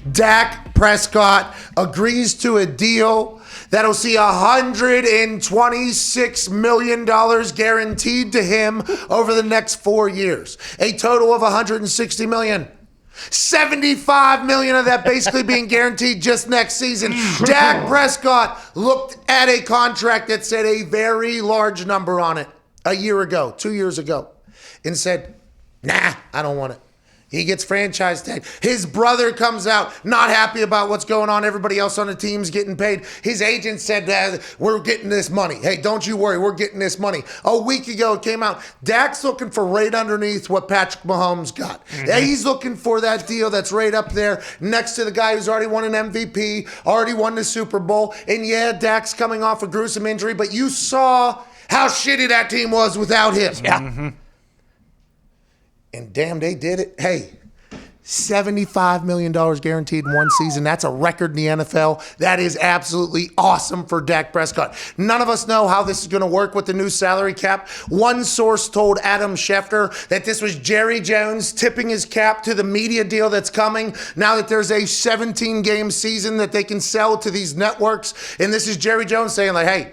Dak Prescott agrees to a deal that'll see $126 million guaranteed to him over the next 4 years. A total of $160 million. $75 million of that basically being guaranteed just next season. Dak Prescott looked at a contract that said a very large number on it a year ago, 2 years ago, and said, nah, I don't want it. He gets franchise tag. His brother comes out, not happy about what's going on. Everybody else on the team's getting paid. His agent said, we're getting this money. Hey, don't you worry, we're getting this money. A week ago, it came out. Dak's looking for right underneath what Patrick Mahomes got. He's looking for that deal that's right up there next to the guy who's already won an MVP, already won the Super Bowl. And yeah, Dak's coming off a gruesome injury, but you saw how shitty that team was without him. Yeah. And damn, they did it. Hey, $75 million guaranteed in one season. That's a record in the NFL. That is absolutely awesome for Dak Prescott. None of us know how this is going to work with the new salary cap. One source told Adam Schefter that this was Jerry Jones tipping his cap to the media deal that's coming now that there's a 17-game season that they can sell to these networks. And this is Jerry Jones saying, like, hey,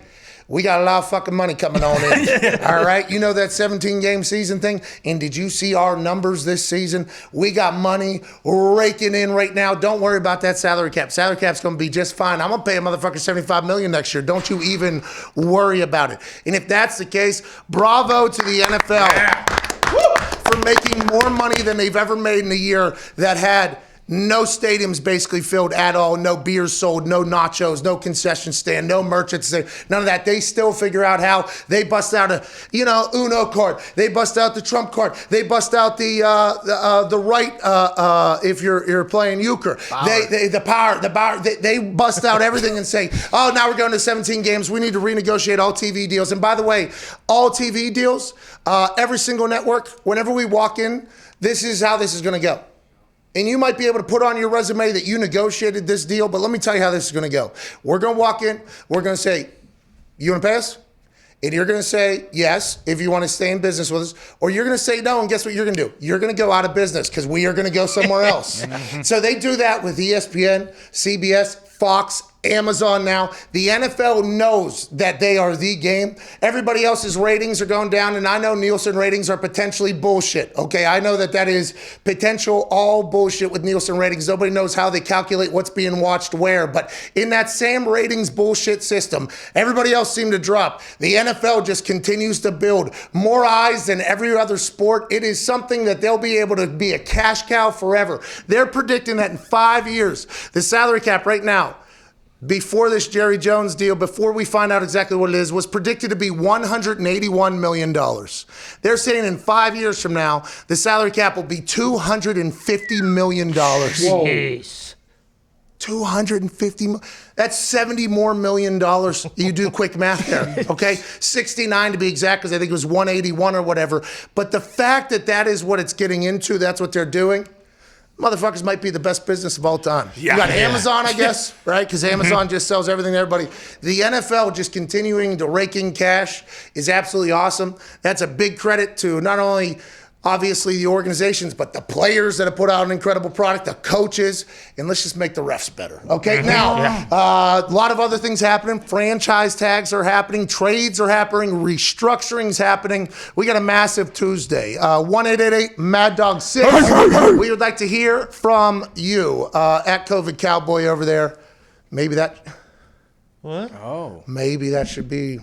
we got a lot of fucking money coming on in. All right? You know that 17-game season thing? And did you see our numbers this season? We got money raking in right now. Don't worry about that salary cap. Salary cap's going to be just fine. I'm going to pay a motherfucker $75 million next year. Don't you even worry about it. And if that's the case, bravo to the NFL for making more money than they've ever made in a year that had no stadiums basically filled at all, no beers sold, no nachos, no concession stand, no merchants, none of that. They still figure out how they bust out a, Uno card. They bust out the Trump card. They bust out the right if you're playing euchre. The power. They bust out everything and say, oh, now we're going to 17 games. We need to renegotiate all TV deals. And by the way, all TV deals, every single network, whenever we walk in, this is how this is going to go. And you might be able to put on your resume that you negotiated this deal, but let me tell you how this is going to go. We're going to walk in. We're going to say, you want to pay us? And you're going to say yes if you want to stay in business with us, or you're going to say no, and guess what you're going to do? You're going to go out of business because we are going to go somewhere else. So they do that with ESPN, CBS, Fox, Amazon now. The NFL knows that they are the game. Everybody else's ratings are going down, and I know Nielsen ratings are potentially bullshit. Okay, I know that is potential all bullshit with Nielsen ratings. Nobody knows how they calculate what's being watched where, but in that same ratings bullshit system, everybody else seemed to drop. The NFL just continues to build more eyes than every other sport. It is something that they'll be able to be a cash cow forever. They're predicting that in 5 years, the salary cap right now, before this Jerry Jones deal, before we find out exactly what it is, was predicted to be $181 million. They're saying in 5 years from now, the salary cap will be $250 million. Whoa. Jeez. $250 million. That's $70 more million. You do quick math there, okay? 69 to be exact, because I think it was 181 or whatever. But the fact that is what it's getting into, that's what they're doing, motherfuckers might be the best business of all time. Yeah, you got Amazon, I guess, right? Because Amazon just sells everything to everybody. The NFL just continuing to rake in cash is absolutely awesome. That's a big credit to not only, obviously, the organizations, but the players that have put out an incredible product, the coaches, and let's just make the refs better. Okay, now, a lot of other things happening. Franchise tags are happening. Trades are happening. Restructuring's happening. We got a massive Tuesday. 1-888-MAD-DOG-6. We would like to hear from you at COVID Cowboy over there. Maybe that... What? Oh. Maybe that should be...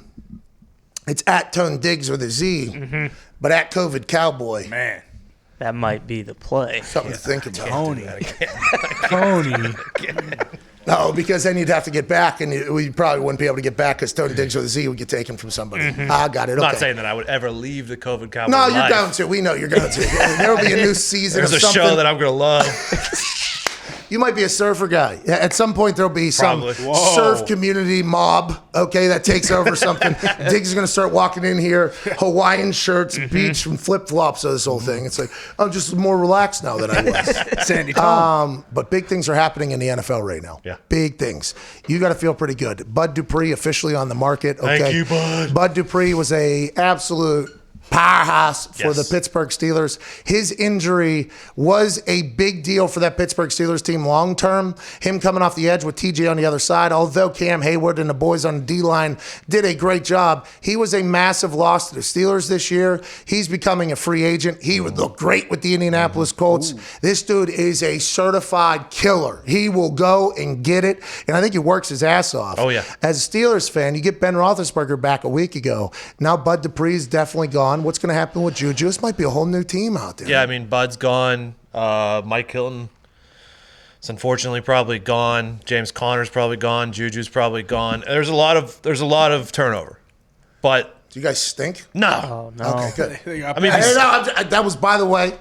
It's at Tone Diggs with a Z, but at COVID Cowboy. Man. That might be the play. Something to think about. Tony. No, because then you'd have to get back, and we probably wouldn't be able to get back because Tony Diggs with a Z would get taken from somebody. I got it. I'm okay. not saying that I would ever leave the COVID Cowboy No, you're life. going to. We know you're going to. There will be a new season There's of a something. show that I'm going to love. You might be a surfer guy. At some point, there'll be some Probably. surf community mob, okay, that takes over something. Diggs is going to start walking in here, Hawaiian shirts, beach, and flip-flops of this whole thing. It's like, I'm just more relaxed now than I was. Sandy Tom. But big things are happening in the NFL right now. Yeah. Big things. You got to feel pretty good. Bud Dupree officially on the market. Okay? Thank you, Bud. Bud Dupree was a absolute powerhouse for Yes. the Pittsburgh Steelers. His injury was a big deal for that Pittsburgh Steelers team long term. Him coming off the edge with TJ on the other side, although Cam Hayward and the boys on the D-line did a great job, he was a massive loss to the Steelers this year. He's becoming a free agent. He would look great with the Indianapolis Colts. This dude is a certified killer. He will go and get it, and I think he works his ass off. Oh, yeah. As a Steelers fan, you get Ben Roethlisberger back a week ago. Now Bud Dupree's definitely gone. What's going to happen with Juju? This might be a whole new team out there. Yeah, I mean, Bud's gone. Mike Hilton is unfortunately probably gone. James Conner's probably gone. Juju's probably gone. There's a lot of turnover, but Do you guys stink? no. Oh, no. Okay, good. I mean, Hey, no, that was, by the way,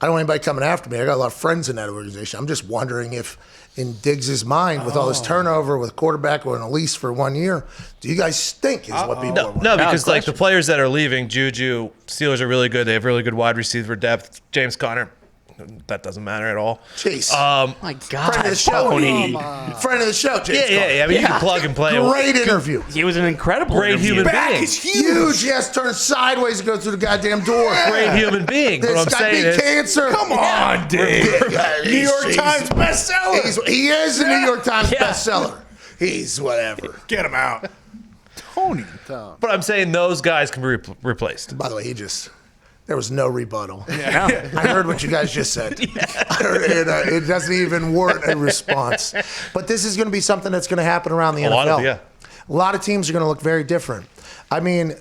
I don't want anybody coming after me. I got a lot of friends in that organization. I'm just wondering if, in Diggs' mind, with all this turnover with quarterback or an lease for 1 year, do you guys stink? Is what people are wondering. no, because like question. the players that are leaving, Juju, Steelers are really good. They have really good wide receiver depth. James Conner, that doesn't matter at all. Jeez. My God, Friend of the show. Tony. Friend of the show, James Conner. I mean, you can plug and play. Great interview. He was an incredible Great interview. human Back being. is Huge. He has to turn sideways and go through the goddamn door. Great human being. This What I'm guy saying beat is, cancer. Come on, Dave. New York He's- Times bestseller. He is a New York Times Yeah. bestseller. He's whatever. Get him out. Tony. but I'm saying those guys can be replaced. By the way, there was no rebuttal. I heard what you guys just said. I heard it doesn't even warrant a response. But this is going to be something that's going to happen around the NFL. A lot of teams are going to look very different. I mean,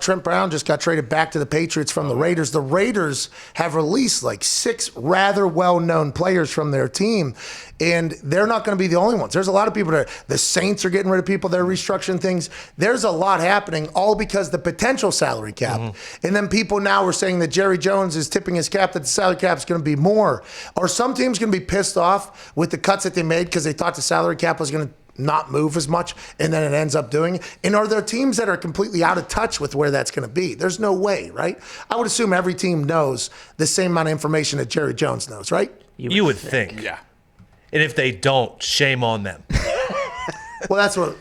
Trent Brown just got traded back to the Patriots from the Raiders. The Raiders have released like 6 rather well-known players from their team, and they're not going to be the only ones. There's a lot of people the Saints are getting rid of people. They're restructuring things. There's a lot happening, all because the potential salary cap. And then people now are saying that Jerry Jones is tipping his cap that the salary cap is going to be more. Are some teams going to be pissed off with the cuts that they made because they thought the salary cap was going to not move as much, and then it ends up doing it? And are there teams that are completely out of touch with where that's going to be? There's no way, right? I would assume every team knows the same amount of information that Jerry Jones knows, right? You would think. Yeah. And if they don't, shame on them. Well, that's what,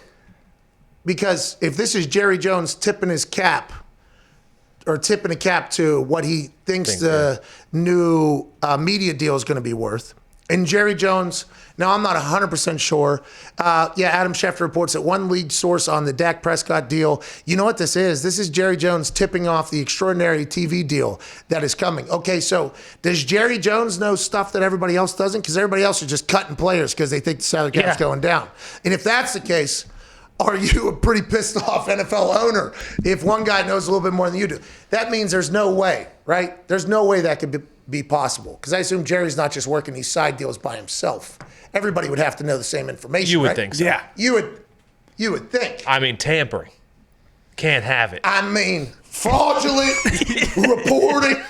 because if this is Jerry Jones tipping his cap or tipping a cap to what he thinks the new media deal is going to be worth, and Jerry Jones, now I'm not 100% sure. Adam Schefter reports that one lead source on the Dak Prescott deal. You know what this is? This is Jerry Jones tipping off the extraordinary TV deal that is coming. Okay, so does Jerry Jones know stuff that everybody else doesn't? Because everybody else is just cutting players because they think the salary cap is going down. And if that's the case, are you a pretty pissed off NFL owner if one guy knows a little bit more than you do? That means there's no way, right? There's no way that could be possible. Because I assume Jerry's not just working these side deals by himself. Everybody would have to know the same information. You would right? think so. Yeah. You would think. I mean, tampering. Can't have it. I mean, fraudulent reporting,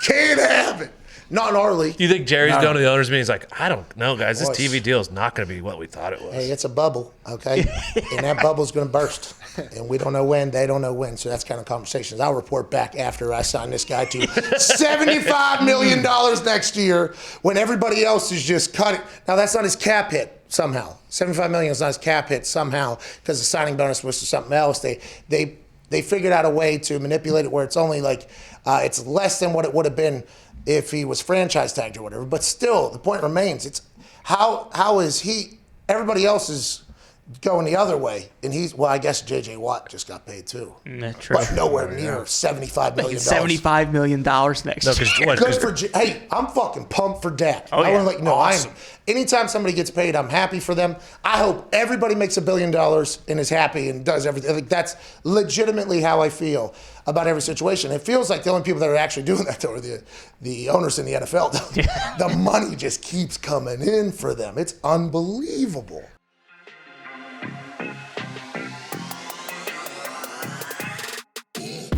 can't have it. Not in our league. Do you think Jerry's going to the owners' meeting? He's like, I don't know, guys. This Boys. TV deal is not going to be what we thought it was. Hey, it's a bubble, okay? And that bubble's going to burst. And we don't know when, they don't know when. So that's kind of conversations. I'll report back after I sign this guy to $75 million next year when everybody else is just cutting. Now, that's not his cap hit somehow. $75 million is not his cap hit somehow because the signing bonus was to something else. They figured out a way to manipulate it where it's only like it's less than what it would have been if he was franchise tagged or whatever. But still, the point remains, it's how is he, everybody else is going the other way, and I guess J.J. Watt just got paid too. That's true. But nowhere near $75 million. $75 million next No, year. because Good for hey, I'm fucking pumped for Dak. Oh, I yeah. want to let you know, Awesome. anytime somebody gets paid, I'm happy for them. I hope everybody makes $1 billion and is happy and does everything. I think that's legitimately how I feel about every situation. It feels like the only people that are actually doing that though are the owners in the NFL. The money just keeps coming in for them. It's unbelievable.